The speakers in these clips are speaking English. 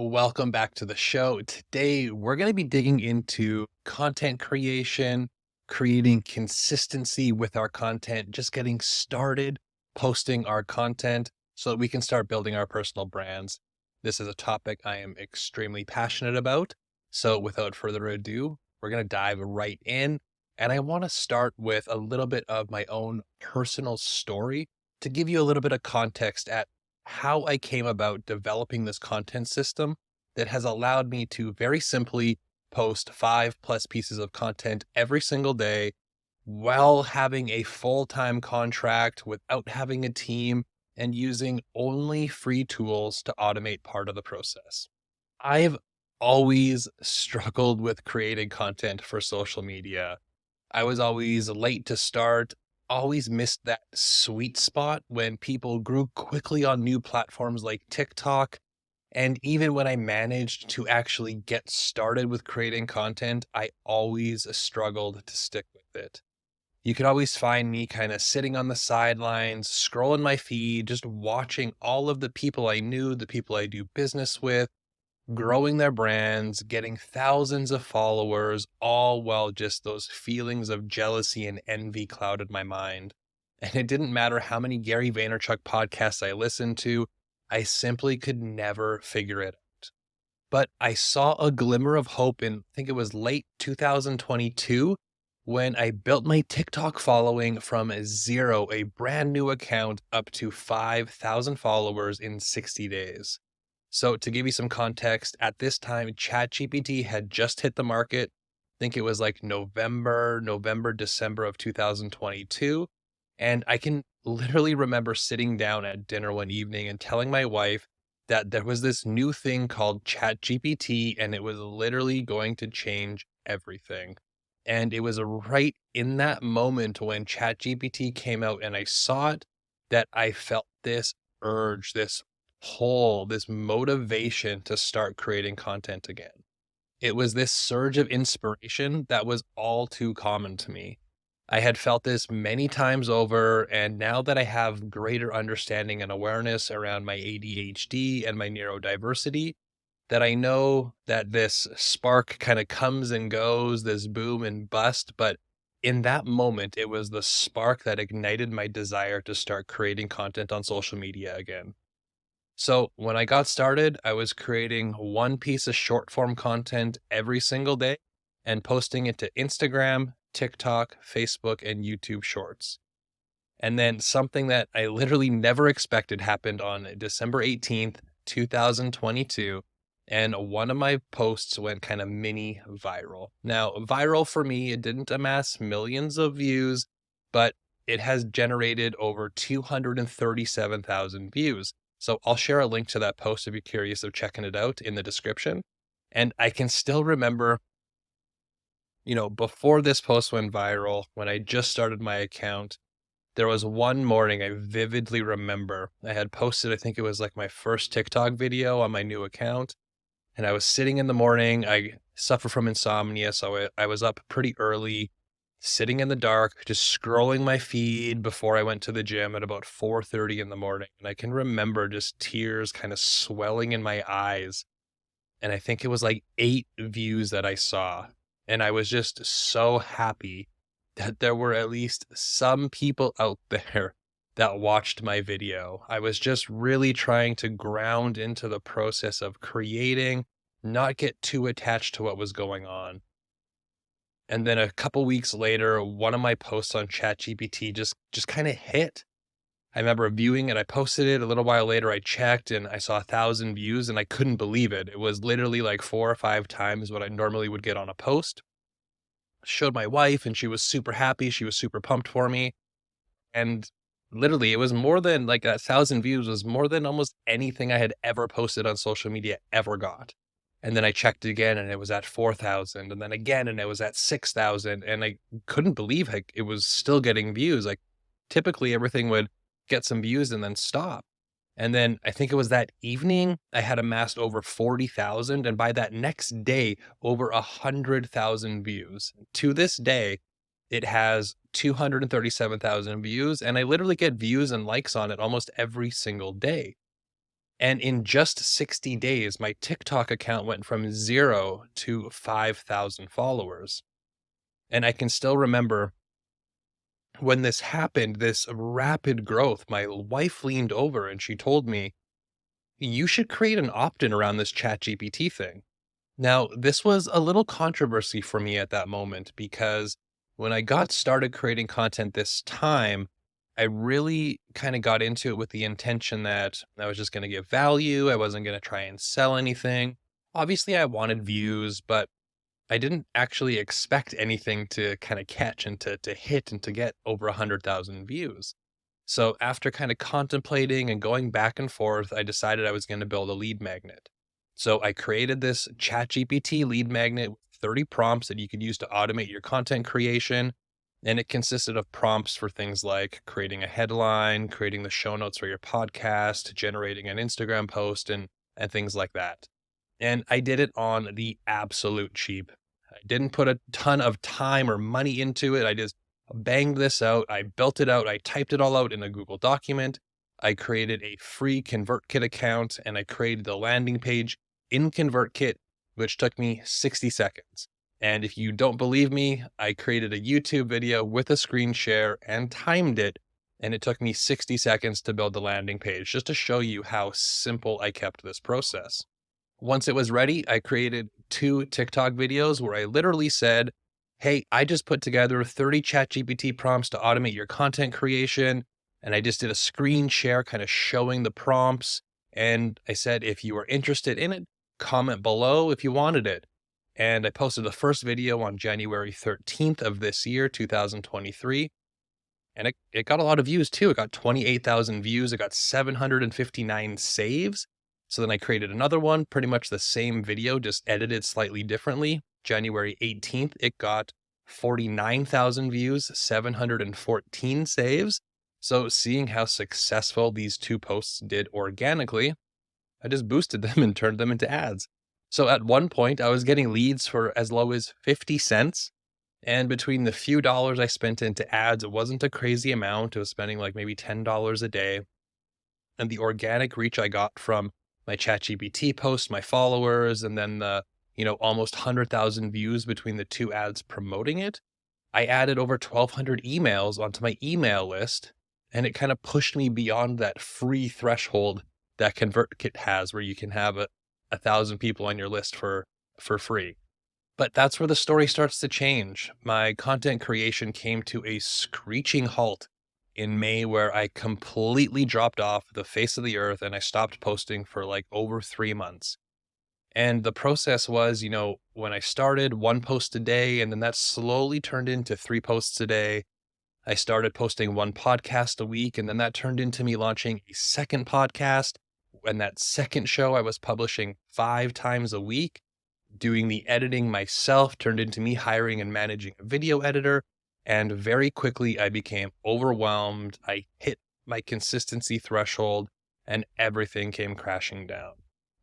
Welcome back to the show. Today, we're going to be digging into content creation, creating consistency with our content, just getting started posting our content so that we can start building our personal brands. This is a topic I am extremely passionate about. So, without further ado, we're going to dive right in. And I want to start with a little bit of my own personal story to give you a little bit of context at how I came about developing this content system that has allowed me to very simply post 5+ pieces of content every single day while having a full-time contract without having a team and using only free tools to automate part of the process. I've always struggled with creating content for social media. I was always late to start, always missed that sweet spot when people grew quickly on new platforms like TikTok. And even when I managed to actually get started with creating content, I always struggled to stick with it. You could always find me kind of sitting on the sidelines, scrolling my feed, just watching all of the people I knew, the people I do business with, growing their brands, getting thousands of followers, all while just those feelings of jealousy and envy clouded my mind. And it didn't matter how many Gary Vaynerchuk podcasts I listened to, I simply could never figure it out. But I saw a glimmer of hope in, I think it was late 2022, when I built my TikTok following from zero, a brand new account, up to 5,000 followers in 60 days. So to give you some context, at this time, ChatGPT had just hit the market. I think it was like December of 2022. And I can literally remember sitting down at dinner one evening and telling my wife that there was this new thing called ChatGPT and it was literally going to change everything. And it was right in that moment when ChatGPT came out and I saw it that I felt this urge, this pull, this motivation to start creating content again. It was this surge of inspiration that was all too common to me. I had felt this many times over, and now that I have greater understanding and awareness around my ADHD and my neurodiversity, that I know that this spark kind of comes and goes, this boom and bust, but in that moment, it was the spark that ignited my desire to start creating content on social media again. So when I got started, I was creating one piece of short form content every single day and posting it to Instagram, TikTok, Facebook, and YouTube Shorts. And then something that I literally never expected happened on December 18th, 2022. And one of my posts went kind of mini viral. Now, viral for me, it didn't amass millions of views, but it has generated over 237,000 views. So I'll share a link to that post if you're curious of checking it out in the description. And I can still remember, before this post went viral, when I just started my account, there was one morning I vividly remember. I had posted, I think it was like my first TikTok video on my new account. And I was sitting in the morning. I suffer from insomnia. So I was up pretty early, sitting in the dark, just scrolling my feed before I went to the gym at about 4:30 in the morning. And I can remember just tears kind of swelling in my eyes. And I think it was like 8 views that I saw. And I was just so happy that there were at least some people out there that watched my video. I was just really trying to ground into the process of creating, not get too attached to what was going on. And then a couple weeks later, one of my posts on ChatGPT just kind of hit. I remember viewing it. I posted it a little while later. I checked and I saw 1,000 views and I couldn't believe it. It was literally like 4 or 5 times what I normally would get on a post. Showed my wife and she was super happy. She was super pumped for me. And literally, it was more than like 1,000 views was more than almost anything I had ever posted on social media ever got. And then I checked again and it was at 4,000 and then again and it was at 6,000 and I couldn't believe like it was still getting views. Like typically everything would get some views and then stop. And then I think it was that evening I had amassed over 40,000 and by that next day over 100,000 views. To this day, it has 237,000 views and I literally get views and likes on it almost every single day. And in just 60 days, my TikTok account went from 0 to 5,000 followers. And I can still remember when this happened, this rapid growth, my wife leaned over and she told me, "You should create an opt-in around this ChatGPT thing." Now, this was a little controversy for me at that moment because when I got started creating content this time, I really kind of got into it with the intention that I was just going to give value. I wasn't going to try and sell anything. Obviously, I wanted views, but I didn't actually expect anything to kind of catch and to hit and to get over 100,000 views. So after kind of contemplating and going back and forth, I decided I was going to build a lead magnet. So I created this ChatGPT lead magnet with 30 prompts that you could use to automate your content creation. And it consisted of prompts for things like creating a headline, creating the show notes for your podcast, generating an Instagram post, and things like that. And I did it on the absolute cheap. I didn't put a ton of time or money into it. I just banged this out. I built it out. I typed it all out in a Google document. I created a free ConvertKit account and I created the landing page in ConvertKit, which took me 60 seconds. And if you don't believe me, I created a YouTube video with a screen share and timed it. And it took me 60 seconds to build the landing page just to show you how simple I kept this process. Once it was ready, I created 2 TikTok videos where I literally said, "Hey, I just put together 30 ChatGPT prompts to automate your content creation." And I just did a screen share kind of showing the prompts. And I said, if you are interested in it, comment below if you wanted it. And I posted the first video on January 13th of this year, 2023. And it got a lot of views too. It got 28,000 views. It got 759 saves. So then I created another one, pretty much the same video, just edited slightly differently. January 18th, it got 49,000 views, 714 saves. So seeing how successful these 2 posts did organically, I just boosted them and turned them into ads. So at one point, I was getting leads for as low as 50 cents. And between the few dollars I spent into ads, it wasn't a crazy amount. I was spending like maybe $10 a day. And the organic reach I got from my ChatGPT posts, my followers, and then the, almost 100,000 views between the 2 ads promoting it, I added over 1,200 emails onto my email list. And it kind of pushed me beyond that free threshold that ConvertKit has, where you can have 1,000 people on your list for free. But that's where the story starts to change. My content creation came to a screeching halt in May, where I completely dropped off the face of the earth and I stopped posting for like over 3 months. And the process was, when I started 1 post a day, and then that slowly turned into 3 posts a day. I started posting 1 podcast a week, and then that turned into me launching a second podcast. And that second show I was publishing 5 times a week. Doing the editing myself turned into me hiring and managing a video editor. And very quickly, I became overwhelmed. I hit my consistency threshold and everything came crashing down.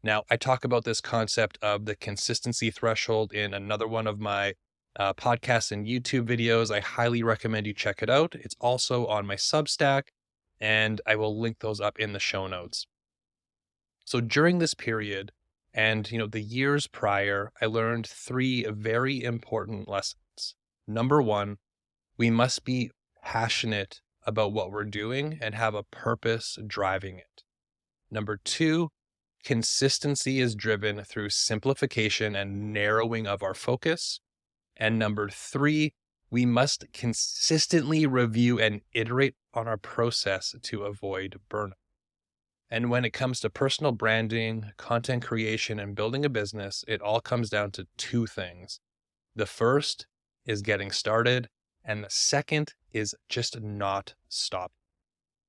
Now, I talk about this concept of the consistency threshold in another one of my podcasts and YouTube videos. I highly recommend you check it out. It's also on my Substack, and I will link those up in the show notes. So during this period, and, the years prior, I learned 3 very important lessons. Number 1, we must be passionate about what we're doing and have a purpose driving it. Number 2, consistency is driven through simplification and narrowing of our focus. And number 3, we must consistently review and iterate on our process to avoid burnout. And when it comes to personal branding, content creation, and building a business, it all comes down to 2 things. The first is getting started, and the second is just not stop.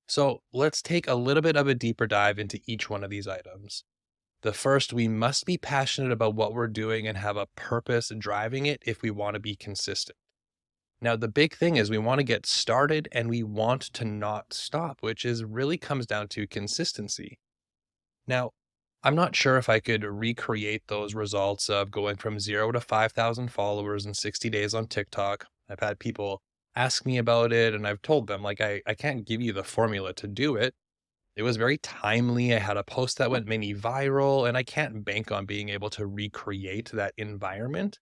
So let's take a little bit of a deeper dive into each one of these items. The first, we must be passionate about what we're doing and have a purpose driving it if we want to be consistent. Now, the big thing is we want to get started and we want to not stop, which is really comes down to consistency. Now, I'm not sure if I could recreate those results of going from 0 to 5,000 followers in 60 days on TikTok. I've had people ask me about it and I've told them, like, I can't give you the formula to do it. It was very timely. I had a post that went mini viral, and I can't bank on being able to recreate that environment.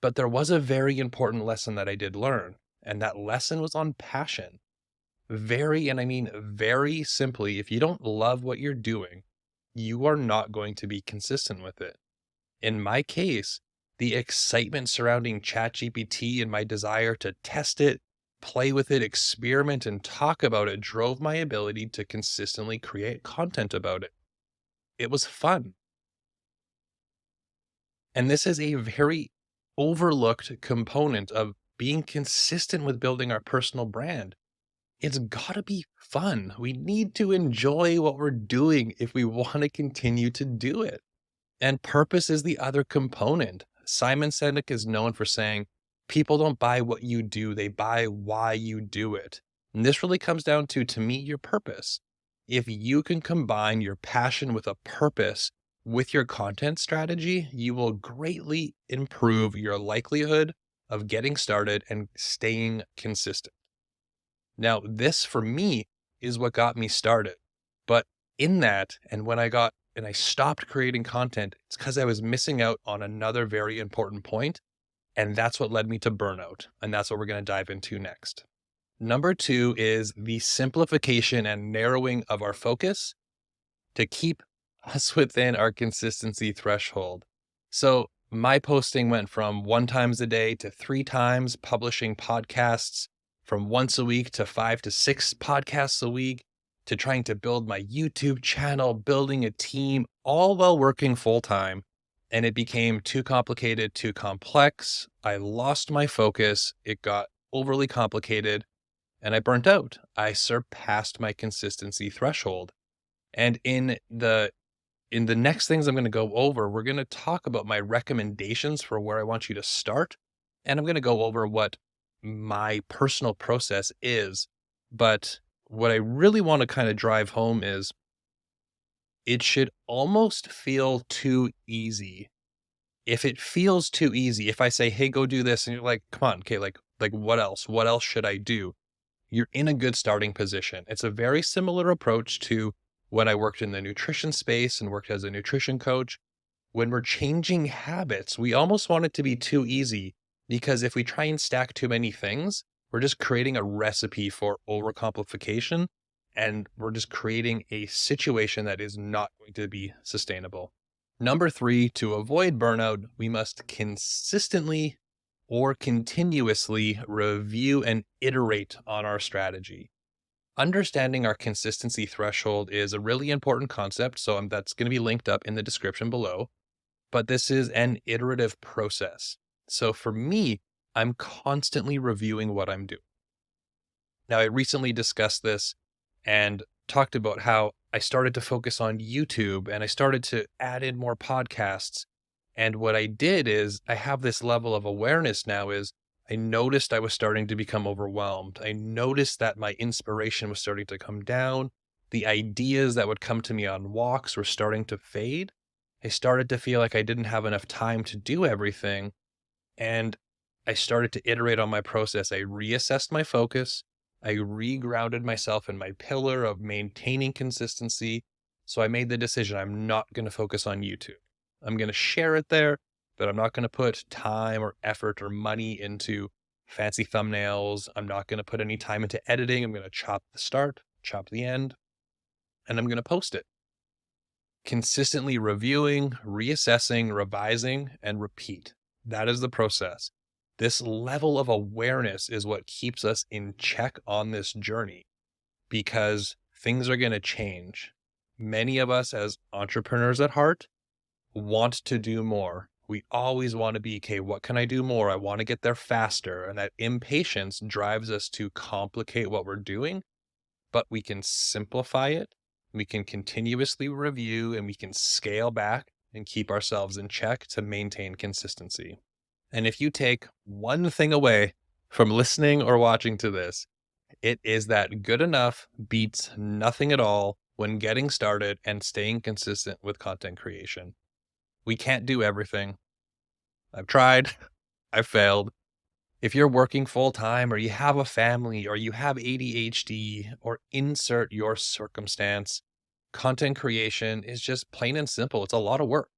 But there was a very important lesson that I did learn, and that lesson was on passion. Very, and I mean very simply, if you don't love what you're doing, you are not going to be consistent with it. In my case, the excitement surrounding ChatGPT and my desire to test it, play with it, experiment, and talk about it drove my ability to consistently create content about it. It was fun. And this is a very overlooked component of being consistent with building our personal brand. It's gotta be fun. We need to enjoy what we're doing if we want to continue to do it. And purpose is the other component. Simon Sinek is known for saying, people don't buy what you do, they buy why you do it. And this really comes down to me, your purpose. If you can combine your passion with a purpose with your content strategy, you will greatly improve your likelihood of getting started and staying consistent. Now, this for me is what got me started. But in that, and when I stopped creating content, it's because I was missing out on another very important point, and that's what led me to burnout. And that's what we're going to dive into next. Number two is the simplification and narrowing of our focus to keep us within our consistency threshold. So my posting went from 1 times a day to 3 times, publishing podcasts from once a week to 5 to 6 podcasts a week, to trying to build my YouTube channel, building a team, all while working full time. And it became too complicated, too complex. I lost my focus. It got overly complicated and I burnt out. I surpassed my consistency threshold. And in the next things I'm going to go over, we're going to talk about my recommendations for where I want you to start. And I'm going to go over what my personal process is. But what I really want to kind of drive home is it should almost feel too easy. If it feels too easy, if I say, hey, go do this, and you're like, come on, okay, like what else? What else should I do? You're in a good starting position. It's a very similar approach to when I worked in the nutrition space and worked as a nutrition coach. When we're changing habits, we almost want it to be too easy because if we try and stack too many things, we're just creating a recipe for overcomplication and we're just creating a situation that is not going to be sustainable. Number three, to avoid burnout, we must consistently or continuously review and iterate on our strategy. Understanding our consistency threshold is a really important concept, so that's going to be linked up in the description below. But this is an iterative process. So for me, I'm constantly reviewing what I'm doing. Now, I recently discussed this and talked about how I started to focus on YouTube and I started to add in more podcasts. And what I did is I have this level of awareness now is I noticed I was starting to become overwhelmed. I noticed that my inspiration was starting to come down. The ideas that would come to me on walks were starting to fade. I started to feel like I didn't have enough time to do everything. And I started to iterate on my process. I reassessed my focus. I regrounded myself in my pillar of maintaining consistency. So I made the decision I'm not going to focus on YouTube. I'm going to share it there, but I'm not going to put time or effort or money into fancy thumbnails. I'm not going to put any time into editing. I'm going to chop the start, chop the end, and I'm going to post it. Consistently reviewing, reassessing, revising, and repeat. That is the process. This level of awareness is what keeps us in check on this journey because things are going to change. Many of us as entrepreneurs at heart want to do more. We always want to be, okay, what can I do more? I want to get there faster. And that impatience drives us to complicate what we're doing, but we can simplify it. We can continuously review and we can scale back and keep ourselves in check to maintain consistency. And if you take one thing away from listening or watching to this, it is that good enough beats nothing at all when getting started and staying consistent with content creation. We can't do everything. I've tried, I've failed. If you're working full time or you have a family or you have ADHD or insert your circumstance, content creation is just plain and simple. It's a lot of work.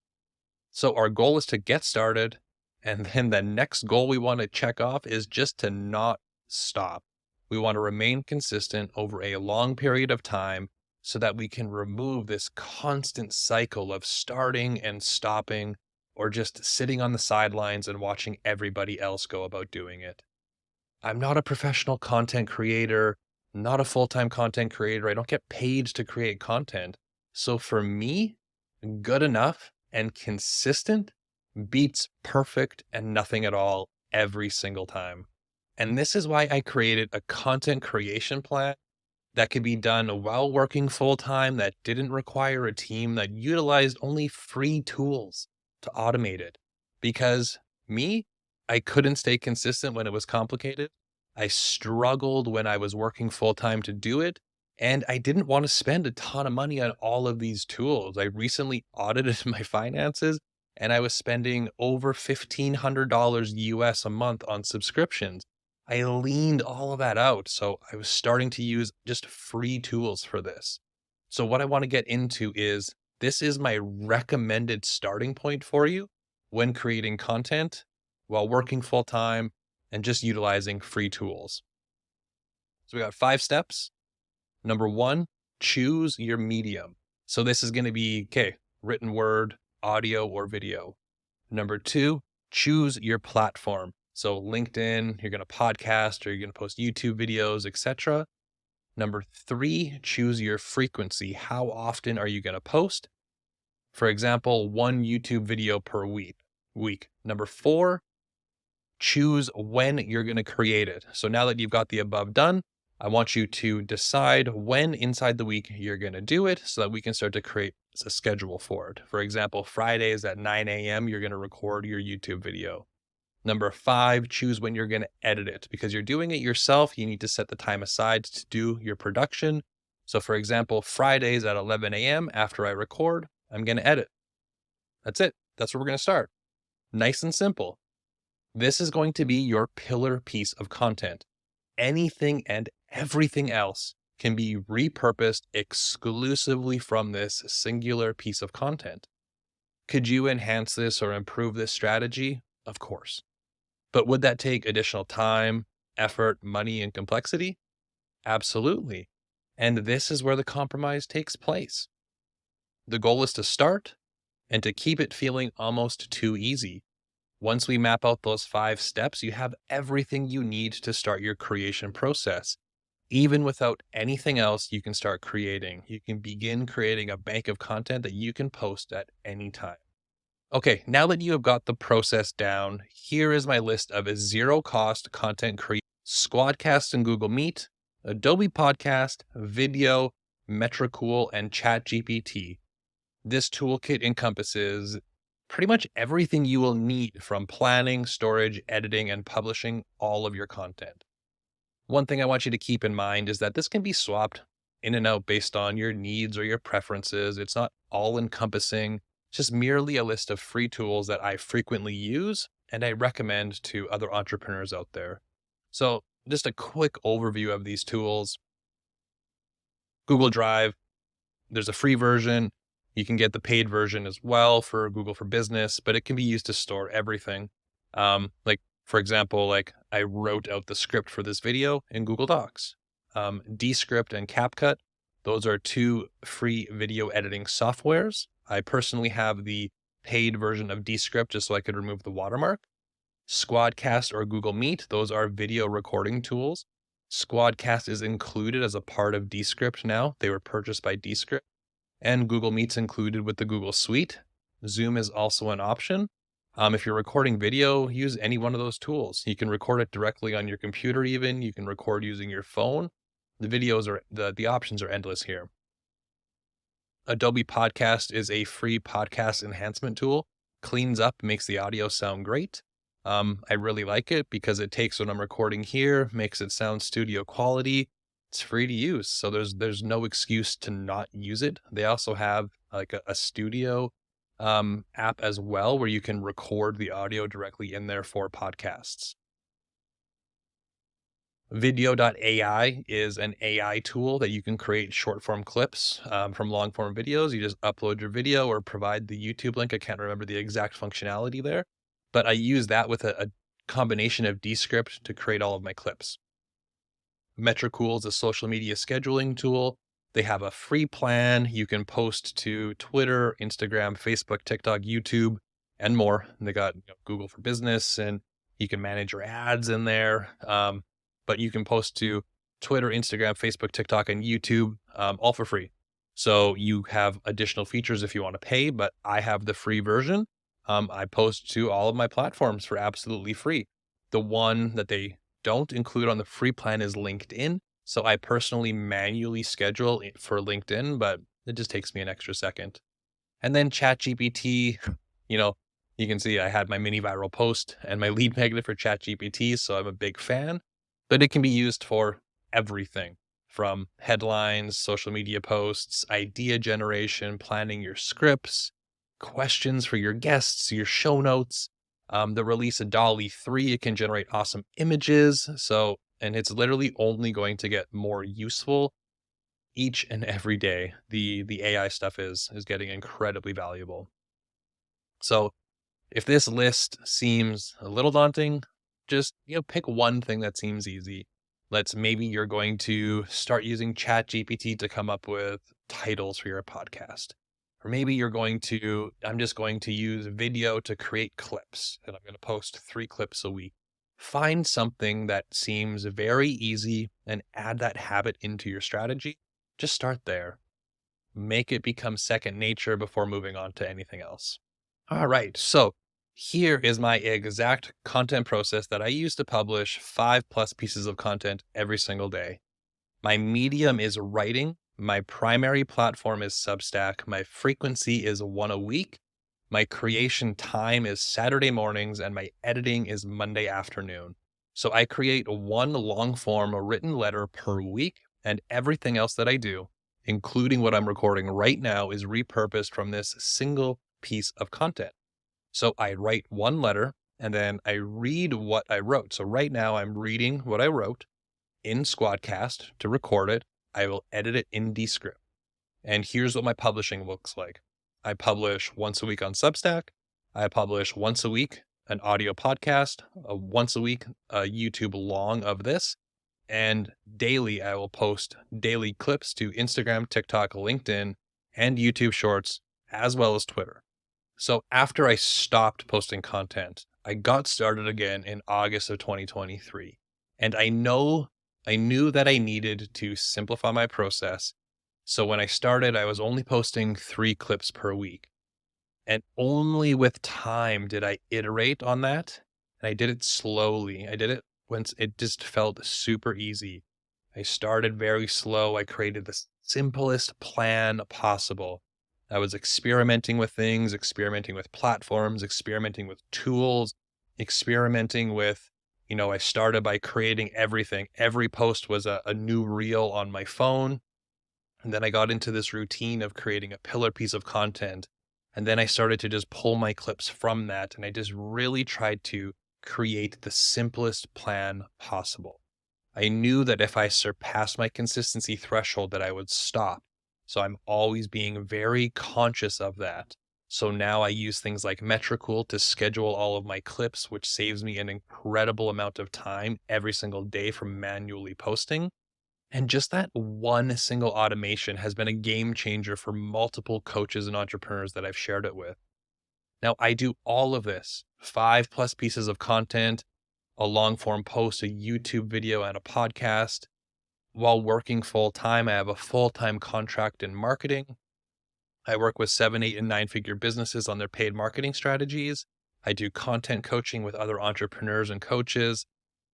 So our goal is to get started. And then the next goal we want to check off is just to not stop. We want to remain consistent over a long period of time so that we can remove this constant cycle of starting and stopping or just sitting on the sidelines and watching everybody else go about doing it. I'm not a professional content creator, not a full-time content creator. I don't get paid to create content. So for me, good enough and consistent beats perfect and nothing at all every single time. And this is why I created a content creation plan that could be done while working full time, that didn't require a team, that utilized only free tools to automate it. Because me, I couldn't stay consistent when it was complicated. I struggled when I was working full time to do it. And I didn't want to spend a ton of money on all of these tools. I recently audited my finances and I was spending over $1,500 US a month on subscriptions. I leaned all of that out. So I was starting to use just free tools for this. So what I want to get into is this is my recommended starting point for you when creating content while working full time and just utilizing free tools. So we got 5 steps. Number 1, choose your medium. So this is going to be, okay, written word, audio, or video. Number 2, choose your platform. So LinkedIn, you're going to podcast or you're going to post YouTube videos, etc. Number 3, choose your frequency. How often are you going to post? For example, 1 YouTube video per week. Number 4, choose when you're going to create it. So now that you've got the above done, I want you to decide when inside the week you're going to do it so that we can start to create a schedule for it. For example, Fridays at 9 a.m., you're going to record your YouTube video. Number 5, choose when you're going to edit it. Because you're doing it yourself, you need to set the time aside to do your production. So for example, Fridays at 11 a.m. after I record, I'm going to edit. That's it. That's where we're going to start. Nice and simple. This is going to be your pillar piece of content. Anything and everything else can be repurposed exclusively from this singular piece of content. Could you enhance this or improve this strategy? Of course. But would that take additional time, effort, money, and complexity? Absolutely. And this is where the compromise takes place. The goal is to start and to keep it feeling almost too easy. Once we map out those 5 steps, you have everything you need to start your creation process. Even without anything else, you can start creating. You can begin creating a bank of content that you can post at any time. Okay, now that you have got the process down, here is my list of zero-cost content creation: Squadcast and Google Meet, Adobe Podcast, Video, Metricool, and ChatGPT. This toolkit encompasses pretty much everything you will need from planning, storage, editing, and publishing all of your content. One thing I want you to keep in mind is that this can be swapped in and out based on your needs or your preferences. It's not all encompassing, just merely a list of free tools that I frequently use and I recommend to other entrepreneurs out there. So just a quick overview of these tools. Google Drive, there's a free version. You can get the paid version as well for Google for Business, but it can be used to store everything. For example, I wrote out the script for this video in Google Docs. Descript and CapCut, those are 2 free video editing softwares. I personally have the paid version of Descript just so I could remove the watermark. Squadcast or Google Meet, those are video recording tools. Squadcast is included as a part of Descript now. They were purchased by Descript. And Google Meet's included with the Google Suite. Zoom is also an option. If you're recording video, use any one of those tools. You can record it directly on your computer even. You can record using your phone. The options are endless here. Adobe Podcast is a free podcast enhancement tool. Cleans up, makes the audio sound great. I really like it because it takes what I'm recording here, makes it sound studio quality. It's free to use, so there's no excuse to not use it. They also have like a studio app as well where you can record the audio directly in there for podcasts. Video.ai is an AI tool that you can create short form clips from long form videos. You just upload your video or provide the YouTube link. I can't remember the exact functionality there, but I use that with a combination of Descript to create all of my clips. Metricool is a social media scheduling tool. They have a free plan. You can post to Twitter, Instagram, Facebook, TikTok, YouTube, and more. And they got Google for Business, and you can manage your ads in there. But you can post to Twitter, Instagram, Facebook, TikTok, and YouTube, all for free. So you have additional features if you want to pay, but I have the free version. I post to all of my platforms for absolutely free. The one that they don't include on the free plan is LinkedIn. So I personally manually schedule it for LinkedIn, but it just takes me an extra second. And then ChatGPT, you know, you can see I had my mini viral post and my lead magnet for ChatGPT. So I'm a big fan, but it can be used for everything from headlines, social media posts, idea generation, planning your scripts, questions for your guests, your show notes. The release of DALL-E 3, it can generate awesome images. So, and it's literally only going to get more useful each and every day. The AI stuff is getting incredibly valuable. So if this list seems a little daunting, just pick one thing that seems easy. Maybe you're going to start using ChatGPT to come up with titles for your podcast. Or maybe I'm just going to use video to create clips, and I'm going to post 3 clips a week. Find something that seems very easy and add that habit into your strategy. Just start there. Make it become second nature before moving on to anything else. All right. So here is my exact content process that I use to publish 5+ pieces of content every single day. My medium is writing. My primary platform is Substack. My frequency is 1 a week. My creation time is Saturday mornings, and my editing is Monday afternoon. So I create 1 long form written letter per week, and everything else that I do, including what I'm recording right now, is repurposed from this single piece of content. So I write 1 letter and then I read what I wrote. So right now I'm reading what I wrote in Squadcast to record it. I will edit it in Descript. And here's what my publishing looks like. I publish once a week on Substack. I publish once a week an audio podcast, once a week a YouTube long of this. And daily, I will post daily clips to Instagram, TikTok, LinkedIn, and YouTube Shorts, as well as Twitter. So after I stopped posting content, I got started again in August of 2023. And I knew that I needed to simplify my process. So when I started, I was only posting 3 clips per week. And only with time did I iterate on that. And I did it slowly. I did it once it just felt super easy. I started very slow. I created the simplest plan possible. I was experimenting with things, experimenting with platforms, experimenting with tools, experimenting with, I started by creating everything. Every post was a new reel on my phone. And then I got into this routine of creating a pillar piece of content. And then I started to just pull my clips from that. And I just really tried to create the simplest plan possible. I knew that if I surpassed my consistency threshold that I would stop. So I'm always being very conscious of that. So now I use things like Metricool to schedule all of my clips, which saves me an incredible amount of time every single day from manually posting. And just that one single automation has been a game changer for multiple coaches and entrepreneurs that I've shared it with. Now, I do all of this, 5+ pieces of content, a long form post, a YouTube video, and a podcast. While working full time, I have a full-time contract in marketing. I work with 7, 8, and 9-figure businesses on their paid marketing strategies. I do content coaching with other entrepreneurs and coaches,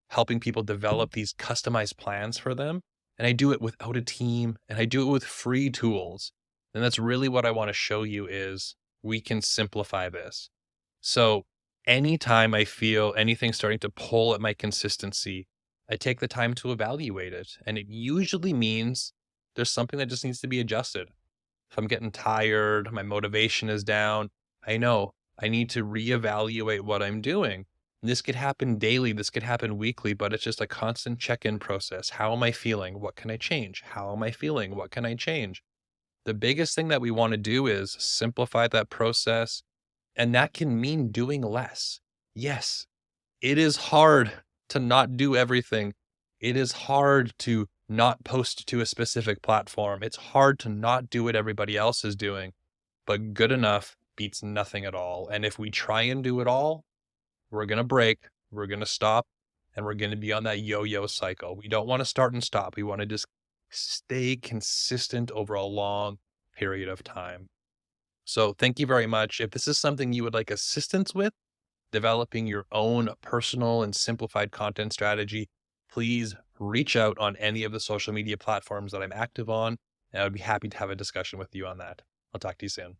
helping people develop these customized plans for them. And I do it without a team, and I do it with free tools. And that's really what I want to show you is we can simplify this. So anytime I feel anything starting to pull at my consistency, I take the time to evaluate it. And it usually means there's something that just needs to be adjusted. If I'm getting tired, my motivation is down, I know I need to reevaluate what I'm doing. This could happen daily, this could happen weekly, but it's just a constant check-in process. How am I feeling? What can I change? How am I feeling? What can I change? The biggest thing that we want to do is simplify that process, and that can mean doing less. Yes, it is hard to not do everything. It is hard to not post to a specific platform. It's hard to not do what everybody else is doing, but good enough beats nothing at all. And if we try and do it all, we're going to break, we're going to stop, and we're going to be on that yo-yo cycle. We don't want to start and stop. We want to just stay consistent over a long period of time. So thank you very much. If this is something you would like assistance with, developing your own personal and simplified content strategy, please reach out on any of the social media platforms that I'm active on, and I would be happy to have a discussion with you on that. I'll talk to you soon.